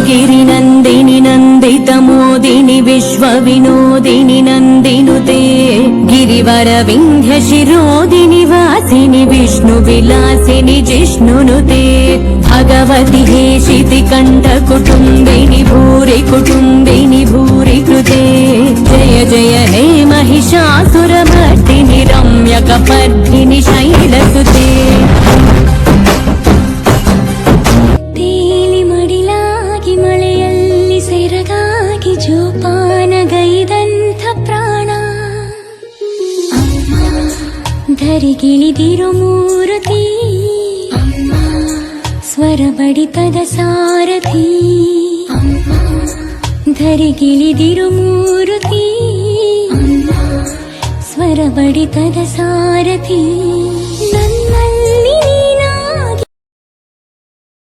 गिरिनन्दिनि नन्दितमोदिनि विश्वविनोदिनि नन्दिनुते गिरिवरविन्ध्यशिरोदिनि वासिनि विष्णुविलासिनि जिष्णुनुते भगवति हेशितिकण्ठकुटुम्बिनि भूरि कुटुम्बिनि भूरि कृते जय जय हे महिषासुरमर्दिनि रम्यकपर्दिनि शैलसुते ಧರಿಗಿಳಿದಿರು ಮೂರುತಿ ಸ್ವರ ಬಡಿತದ ಸಾರಥಿ ಧರಿಗಿಳಿದಿರು ಮೂರುತಿ ಸ್ವರ ಬಡಿತದ ಸಾರಥಿ